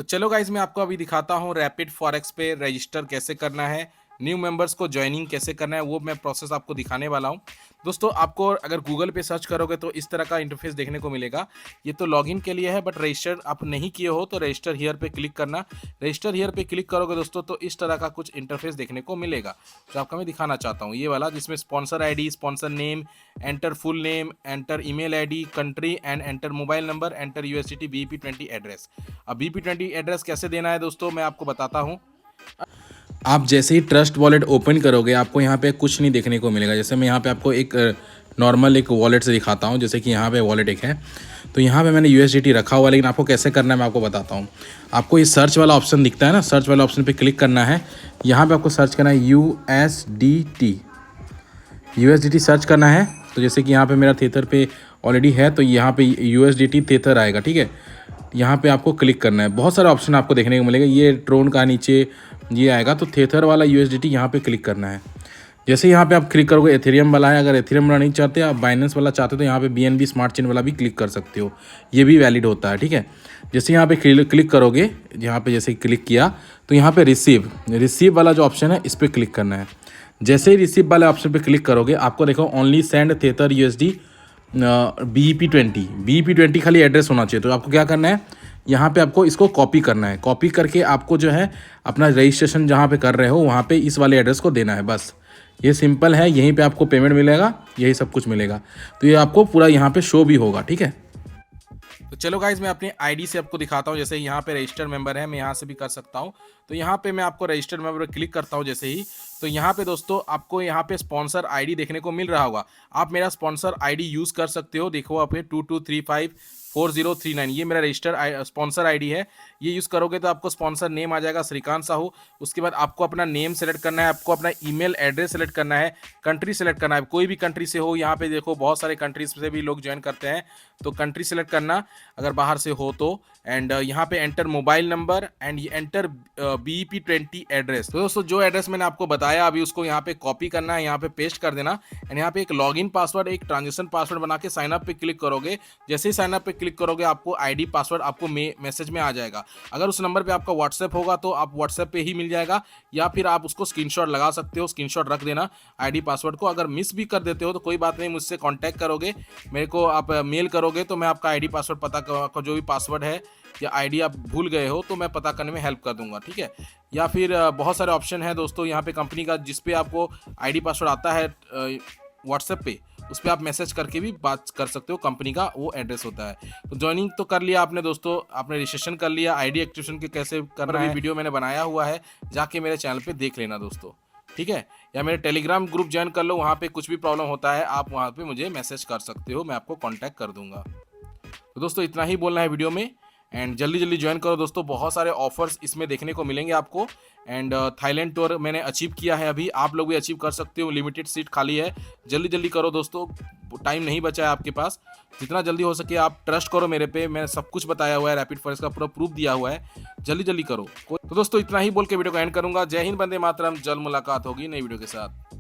तो चलो गाइज मैं आपको अभी दिखाता हूँ रैपिड फॉरेक्स पे रजिस्टर कैसे करना है, न्यू मेंबर्स को ज्वाइनिंग कैसे करना है, वो मैं प्रोसेस आपको दिखाने वाला हूँ। दोस्तों आपको अगर गूगल पे सर्च करोगे तो इस तरह का इंटरफेस देखने को मिलेगा। ये तो लॉगिन के लिए है, बट रजिस्टर आप नहीं किए हो तो रजिस्टर हियर पे क्लिक करना। रजिस्टर हियर पे क्लिक करोगे दोस्तों तो इस तरह का कुछ इंटरफेस देखने को मिलेगा जो आपको मैं दिखाना चाहता हूँ। ये वाला जिसमें sponsor ID, sponsor name, enter full name, enter email ID, country and enter mobile number, enter USDT बीपी20 एड्रेस। अब बीपी20 एड्रेस कैसे देना है दोस्तों मैं आपको बताता हूँ। आप जैसे ही ट्रस्ट वॉलेट ओपन करोगे आपको यहाँ पे कुछ नहीं देखने को मिलेगा। जैसे मैं यहाँ पे आपको एक नॉर्मल एक वॉलेट से दिखाता हूँ, जैसे कि यहाँ पे वॉलेट एक है, तो यहाँ पे मैंने यूएसडीटी रखा हुआ है, लेकिन आपको कैसे करना है मैं आपको बताता हूँ। आपको ये सर्च वाला ऑप्शन दिखता है ना, सर्च वाला ऑप्शन पे क्लिक करना है। यहाँ पे आपको सर्च करना है यूएसडीटी सर्च करना है। तो जैसे कि यहाँ पे मेरा थेथर पे ऑलरेडी है, तो यहाँ पे यूएसडीटी थेथर आएगा, ठीक है। यहाँ पे आपको क्लिक करना है। बहुत सारे ऑप्शन आपको देखने को मिलेगा, ये ट्रोन का नीचे ये आएगा, तो थेथर वाला यूएसडीटी यहाँ पे क्लिक करना है। जैसे यहाँ पे आप क्लिक करोगे, एथेरियम वाला है, अगर एथेरियम वाला नहीं चाहते आप बाइनेंस वाला चाहते हो तो यहाँ पे बीएनबी स्मार्ट चेन वाला भी क्लिक कर सकते हो, ये भी वैलिड होता है, ठीक है। जैसे यहाँ पे क्लिक करोगे, यहाँ पे जैसे क्लिक किया तो यहाँ पे रिसीव वाला जो ऑप्शन है इस पर क्लिक करना है। जैसे ही रिसीव वाले ऑप्शन पे क्लिक करोगे आपको देखो ओनली सेंड थेथर यूएसडी बीईपी20 खाली एड्रेस होना चाहिए। तो आपको क्या करना है, यहाँ पे आपको इसको कॉपी करना है। कॉपी करके आपको जो है अपना रजिस्ट्रेशन जहाँ पे कर रहे हो वहाँ पे इस वाले एड्रेस को देना है, बस ये सिंपल है। यहीं पे आपको पेमेंट मिलेगा, यही सब कुछ मिलेगा, तो ये आपको पूरा यहाँ पे शो भी होगा, ठीक है। तो चलो गाइज मैं अपनी आईडी से आपको दिखाता हूँ। जैसे यहाँ पे रजिस्टर मेंबर है, मैं यहाँ से भी कर सकता हूँ। तो यहाँ पे मैं आपको रजिस्टर मेंबर पर क्लिक करता हूँ जैसे ही, तो यहाँ पे दोस्तों आपको यहाँ पे स्पॉन्सर आईडी देखने को मिल रहा होगा। आप मेरा स्पॉन्सर आईडी यूज़ कर सकते हो। देखो आप 22354039, ये मेरा रजिस्टर स्पॉन्सर आईडी है। ये यूज़ करोगे तो आपको स्पॉन्सर नेम आ जाएगा श्रीकांत साहू। उसके बाद आपको अपना नेम सेलेक्ट करना है, आपको अपना ईमेल एड्रेस सेलेक्ट करना है, कंट्री सेलेक्ट करना है, कोई भी कंट्री से हो। यहाँ पे देखो बहुत सारे कंट्रीज से भी लोग ज्वाइन करते हैं, तो कंट्री सेलेक्ट करना अगर बाहर से हो तो। एंड यहाँ पे enter mobile number and enter बीईपी20 एड्रेस। तो दोस्तों जो एड्रेस मैंने आपको बताया अभी उसको यहाँ पे कॉपी करना है, यहाँ पे पेस्ट कर देना। एंड यहाँ पे एक लॉगिन पासवर्ड, एक ट्रांजेक्शन पासवर्ड बना के साइन अप पे क्लिक करोगे। जैसे ही साइन अप पे क्लिक करोगे आपको आईडी पासवर्ड आपको मैसेज में आ जाएगा। अगर उस नंबर पे आपका व्हाट्सएप होगा तो आप व्हाट्सएप पे ही मिल जाएगा, या फिर आप उसको स्क्रीनशॉट लगा सकते हो, स्क्रीनशॉट रख देना आईडी पासवर्ड को। अगर मिस भी कर देते हो तो कोई बात नहीं, मुझसे कांटेक्ट करोगे, मेरे को आप मेल करोगे तो मैं आपका आईडी पासवर्ड पता आपका जो भी पासवर्ड है या आईडी आप भूल गए हो तो मैं पता करने में हेल्प कर दूंगा, ठीक है। या फिर बहुत सारे ऑप्शन है दोस्तों यहाँ पे कंपनी का, जिस पे आपको आईडी पासवर्ड आता है व्हाट्सएप पे, उस पर आप मैसेज करके भी बात कर सकते हो, कंपनी का वो एड्रेस होता है। तो ज्वाइनिंग तो कर लिया आपने दोस्तों, आपने रजिस्ट्रेशन कर लिया। आईडी एक्टिवेशन के कैसे करना है वीडियो मैंने बनाया हुआ है, जाके मेरे चैनल पे देख लेना दोस्तों, ठीक है। या मेरे टेलीग्राम ग्रुप ज्वाइन कर लो, वहाँ पे कुछ भी प्रॉब्लम होता है आप वहाँ पे मुझे मैसेज कर सकते हो, मैं आपको कॉन्टैक्ट कर दूंगा। तो दोस्तों इतना ही बोलना है वीडियो में, एंड जल्दी जल्दी ज्वाइन करो दोस्तों, बहुत सारे ऑफर्स इसमें देखने को मिलेंगे आपको। एंड थाईलैंड टूर मैंने अचीव किया है, अभी आप लोग भी अचीव कर सकते हो, लिमिटेड सीट खाली है, जल्दी जल्दी करो दोस्तों, टाइम नहीं बचा है आपके पास। जितना जल्दी हो सके आप ट्रस्ट करो मेरे पे, मैं सब कुछ बताया हुआ है, रैपिड फॉरेक्स का पूरा प्रूफ दिया हुआ है, जल्दी जल्दी करो। तो दोस्तों इतना ही बोल के वीडियो को एंड करूंगा। जय हिंद, वंदे मातरम, जल्द मुलाकात होगी नई वीडियो के साथ।